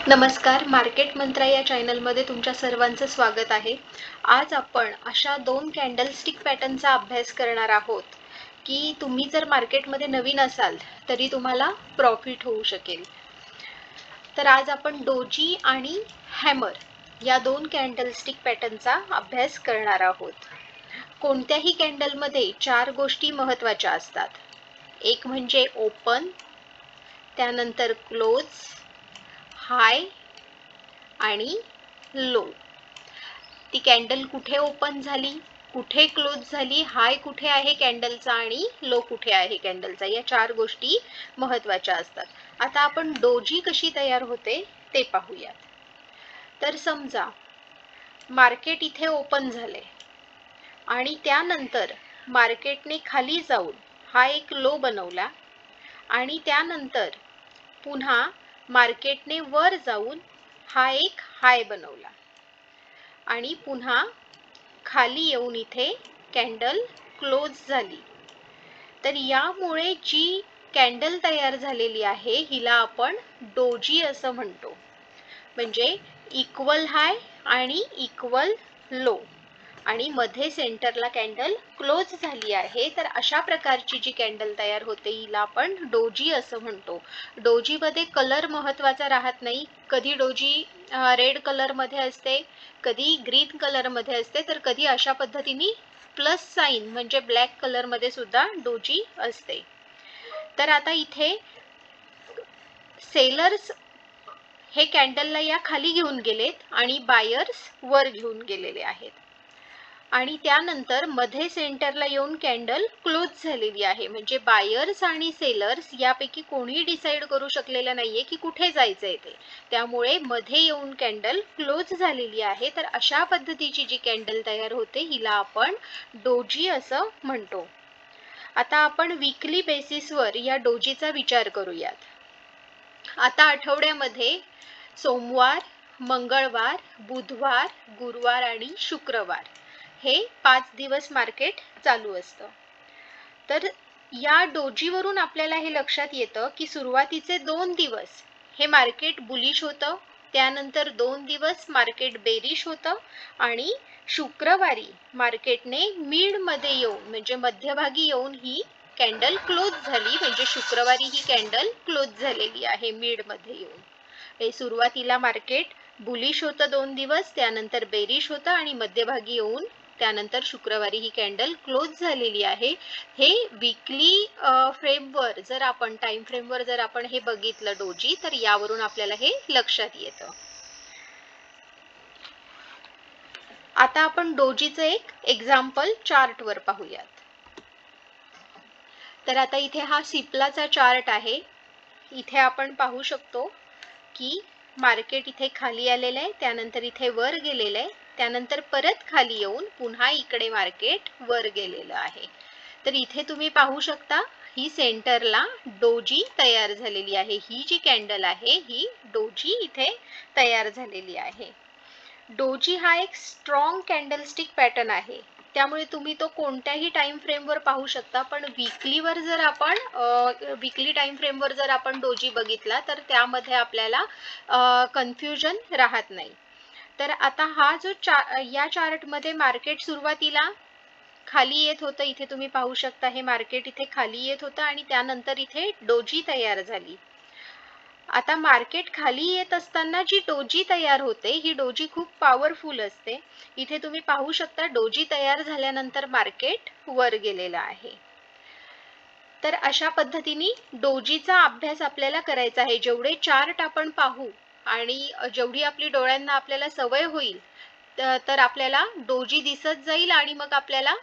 नमस्कार, मार्केट मंत्रा या चॅनलमध्ये तुमच्या सर्वांचं स्वागत आहे. आज आपण अशा 2 कॅन्डलस्टिक पॅटर्नचा अभ्यास करणार आहोत, की तुम्ही जर मार्केटमध्ये नवीन असाल, तरी तुम्हाला प्रॉफिट होऊ शकेल. तर आज आपण डोजी आणि हॅमर या 2 कॅन्डलस्टिक पॅटर्नचा अभ्यास करणार आहोत. कोणत्याही कॅन्डलमध्ये 4 गोष्टी महत्त्वाच्या असतात. एक म्हणजे ओपन, त्यानंतर क्लोज, हाय आणि लो. ती कॅन्डल कुठे ओपन झाली, कुठे क्लोज झाली, हाय कुठे आहे कॅन्डलचा आणि लो कुठे आहे कॅन्डलचा, या 4 गोष्टी महत्त्वाच्या असतात. आता आपण डोजी कशी तयार होते ते पाहूयात. तर समजा मार्केट इथे ओपन झाले आणि त्यानंतर मार्केटने खाली जाऊन हा एक लो बनवला आणि त्यानंतर पुन्हा मार्केटने वर जाऊन हा एक हाय बनवला आणि पुन्हा खाली येऊन इथे कॅन्डल क्लोज झाली. तर यामुळे जी कॅन्डल तयार झालेली आहे हिला आपण डोजी असं म्हणतो. म्हणजे इक्वल हाय आणि इक्वल लो आणि मध्ये सेंटरला कॅन्डल क्लोज झाली आहे. तर अशा प्रकारची जी कॅन्डल तयार होते हिला आपण डोजी असं म्हणतो. डोजीमध्ये कलर महत्त्वाचा राहत नाही. कधी डोजी रेड कलरमध्ये असते, कधी ग्रीन कलरमध्ये असते, तर कधी अशा पद्धतीने प्लस साइन म्हणजे ब्लॅक कलरमध्ये सुद्धा डोजी असते. तर आता इथे सेलर्स हे कॅन्डलला या खाली घेऊन गेलेत आणि बायर्स वर घेऊन गेलेले आहेत आणि त्यानंतर मध्ये सेंटरला येऊन कॅन्डल क्लोज झालेली आहे. म्हणजे बायर्स आणि सेलर्स यापैकी कोणीही डिसाईड करू शकलेलं नाहीये की कुठे जायचंय ते, त्यामुळे मध्ये येऊन कॅन्डल क्लोज झालेली आहे. तर अशा पद्धतीची जी कॅन्डल तयार होते हिला आपण डोजी असं म्हणतो. आता आपण वीकली बेसिसवर या डोजीचा विचार करूयात. आता आठवड्यामध्ये सोमवार, मंगळवार, बुधवार, गुरुवार आणि शुक्रवार हे 5 दिवस मार्केट चालू असतं. तर या डोजीवरून आपल्याला हे लक्षात येतं की सुरुवातीचे 2 दिवस हे मार्केट बुलिश होतं, त्यानंतर 2 दिवस मार्केट बेरिश होतं आणि शुक्रवारी मार्केटने मिडमध्ये येऊन म्हणजे मध्यभागी येऊन ही कॅन्डल क्लोज झाली. म्हणजे शुक्रवारी ही कॅन्डल क्लोज झालेली आहे मिडमध्ये येऊन. हे सुरुवातीला मार्केट बुलिश होतं 2 दिवस, त्यानंतर बेरिश होतं आणि मध्यभागी येऊन त्यानंतर शुक्रवारी ही कॅन्डल क्लोज झालेली आहे. हे वीकली फ्रेमवर जर आपण टाइम फ्रेमवर जर आपण हे बघितलं डोजी, तर यावरून आपल्याला हे लक्षात येतं. आता आपण डोजीचं एक एक्झाम्पल चार्टवर पाहूयात. तर आता इथे हा सिप्लाचा चार्ट आहे. इथे आपण पाहू शकतो की मार्केट इथे खाली आलेलं आहे, त्यानंतर इथे वर गेलेलं आहे, त्यानंतर परत खाली येऊन पुन्हा इकडे मार्केट वर गेलेलं आहे. तर इथे तुम्ही पाहू शकता ही सेंटरला डोजी तयार झालेली आहे. ही जी कॅन्डल आहे ही डोजी इथे तयार झालेली आहे. डोजी हा एक स्ट्रॉंग कॅन्डलस्टिक पॅटर्न आहे, त्यामुळे तुम्ही तो कोणत्याही टाइम फ्रेमवर पाहू शकता. पण वीकलीवर जर आपण वीकली टाइम फ्रेमवर जर आपण डोजी बघितला तर त्यामध्ये आपल्याला कन्फ्युजन राहत नाही. तर आता हा जो या चार्टमध्ये मार्केट सुरुवातीला खाली येत होतं, इथे तुम्ही पाहू शकता हे मार्केट इथे खाली येत होतं आणि त्यानंतर इथे डोजी तयार झाली. आता मार्केट खाली येत असताना जी डोजी तयार होते ही डोजी खूप पॉवरफुल असते. इथे तुम्ही पाहू शकता डोजी तयार झाल्यानंतर मार्केट वर गेलेलं आहे. तर अशा पद्धतीने डोजीचा अभ्यास आपल्याला करायचा आहे. जेवढे चार्ट आपण पाहू आणि जेवढी आपली डोळ्यांना आपल्याला सवय होईल तर आपल्याला डोजी दिसत जाईल आणि मग आपल्याला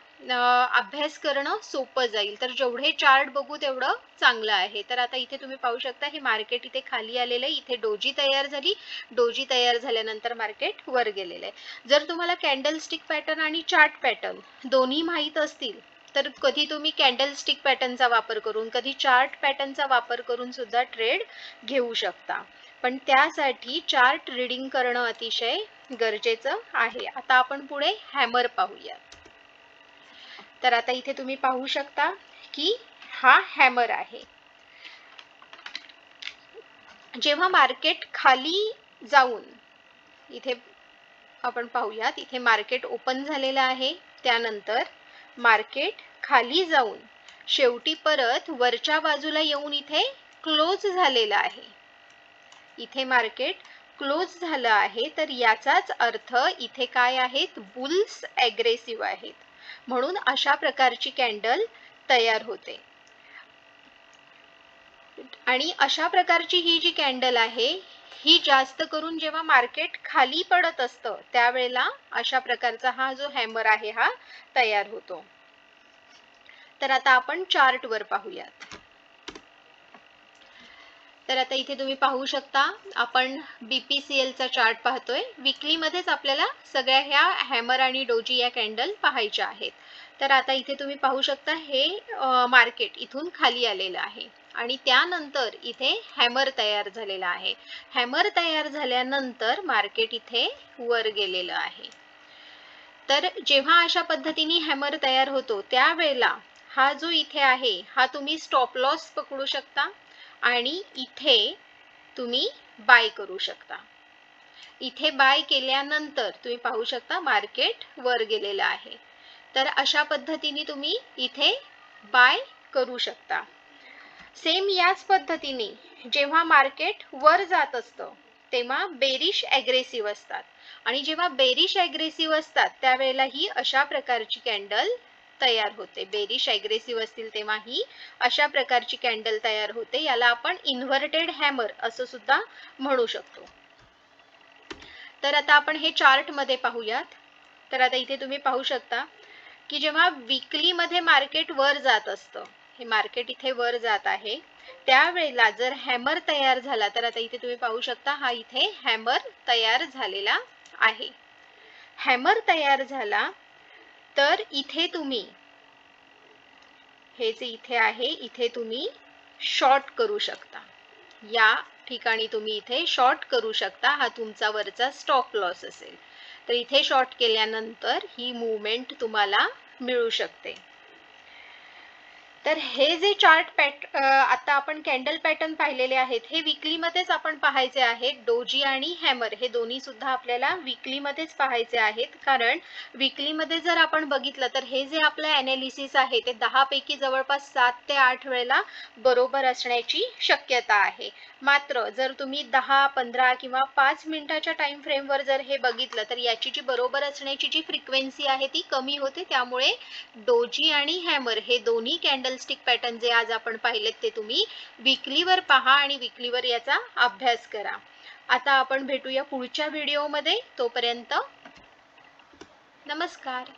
अभ्यास करणं सोपं जाईल. तर जेवढे चार्ट बघू तेवढं चांगलं आहे. तर आता इथे तुम्ही पाहू शकता हे मार्केट इथे खाली आलेलं आहे, इथे डोजी तयार झाली, डोजी तयार झाल्यानंतर मार्केट वर गेलेलं आहे. जर तुम्हाला कॅन्डलस्टिक पॅटर्न आणि चार्ट पॅटर्न दोन्ही माहीत असतील तर कधी तुम्ही कॅन्डलस्टिक पॅटर्नचा वापर करून, कधी चार्ट पॅटर्नचा वापर करून सुद्धा ट्रेड घेऊ शकता. पण त्यासाठी चार्ट रीडिंग करणं अतिशय गरजेचं आहे. आता आपण पुढे हॅमर पाहूया. तर आता इथे तुम्ही पाहू शकता की हा हॅमर आहे. जेव्हा मार्केट खाली जाऊन इथे आपण पाहूयात, इथे मार्केट ओपन झालेलं आहे, त्यानंतर मार्केट खाली जाऊन शेवटी परत वरच्या बाजूला येऊन इथे क्लोज झालेलं आहे. इथे मार्केट क्लोज झालं आहे, तर याचाच अर्थ इथे काय आहेत, बुल्स ॲग्रेसिव्ह आहेत, म्हणून अशा प्रकारची कॅन्डल तयार होते. आणि अशा प्रकारची ही जी कॅन्डल आहे ही जास्त करून जेव्हा मार्केट खाली पडत असतं त्यावेळेला अशा प्रकारचा हा जो हॅमर आहे हा तयार होतो. तर आता आपण चार्ट वर पाहूयात. तर आता इथे तुम्ही पाहू शकता, आपण BPCL चा चार्ट पाहतोय. वीकली मध्येच आपल्याला सगळ्या ह्या हॅमर आणि डोजी या कॅन्डल पाहायच्या आहेत. तर आता इथे तुम्ही पाहू शकता, हे मार्केट इथून खाली आलेलं आहे आणि त्यानंतर इथे हॅमर तयार झालेला आहे. हॅमर तयार झाल्यानंतर मार्केट इथे वर गेलेलं आहे. तर जेव्हा अशा पद्धतीने हॅमर तयार होतो त्यावेळेला हा जो इथे आहे हा तुम्ही स्टॉप लॉस पकडू शकता आणि इथे तुम्ही बाय करू शकता. इथे बाय केल्यानंतर तुम्ही पाहू शकता मार्केट वर गेलेलं आहे. तर अशा पद्धतीने तुम्ही इथे बाय करू शकता. सेम याच पद्धतीने जेव्हा मार्केट वर जात असतं तेव्हा बेरिश ॲग्रेसिव्ह असतात आणि जेव्हा बेरिश ॲग्रेसिव्ह असतात त्यावेळेला ही अशा प्रकारची कॅन्डल तयार होते. बेरिश ॲग्रेसिव्ह असतील तेव्हा ही अशा प्रकारची कॅन्डल तयार होते. याला आपण इन्व्हर्टेड हॅमर असं सुद्धा म्हणू शकतो. तर आता आपण हे चार्ट मध्ये पाहूयात. तर आता इथे तुम्ही पाहू शकता की जेव्हा वीकली मध्ये मार्केट वर जात असतं, हे मार्केट इथे वर जात आहे, त्यावेळेला जर हॅमर तयार झाला तर आता इथे तुम्ही पाहू शकता हा इथे हॅमर तयार झालेला आहे. हॅमर तयार झाला तर इथे तुम्ही हे जे इथे आहे इथे तुम्ही शॉर्ट करू शकता. या ठिकाणी तुम्ही इथे शॉर्ट करू शकता. हा तुमचा वरचा स्टॉप लॉस असेल. तर इथे शॉर्ट केल्यानंतर ही मूवमेंट तुम्हाला मिळू शकते. तर हे जे चार्ट आता आपण कॅन्डल पॅटर्न पाहिलेले आहेत हे वीकली मध्येच आपण पाहायचे आहेत. डोजी आणि हॅमर हे दोन्ही सुद्धा आपल्याला वीकली मध्येच पाहायचे आहेत, कारण वीकली मध्ये जर आपण बघितलं तर हे जे आपलं ॲनालिसिस आहे ते 10 पैकी जवळपास 7 ते 8 वेळेला बरोबर असण्याची शक्यता आहे. मात्र जर तुम्ही 10, 15 किंवा 5 मिनिटाच्या टाइम फ्रेमवर जर हे बघितलं तर याची जी बरोबर असण्याची जी फ्रिक्वेन्सी आहे ती कमी होते. त्यामुळे डोजी आणि हॅमर हे दोन्ही कॅन्डलस्टिक पॅटर्न जे आज आपण पाहिलेत ते तुम्ही वीकलीवर पहा आणि वीकलीवर याचा अभ्यास करा. आता आपण भेटूया पुढच्या व्हिडिओमध्ये. तोपर्यंत नमस्कार.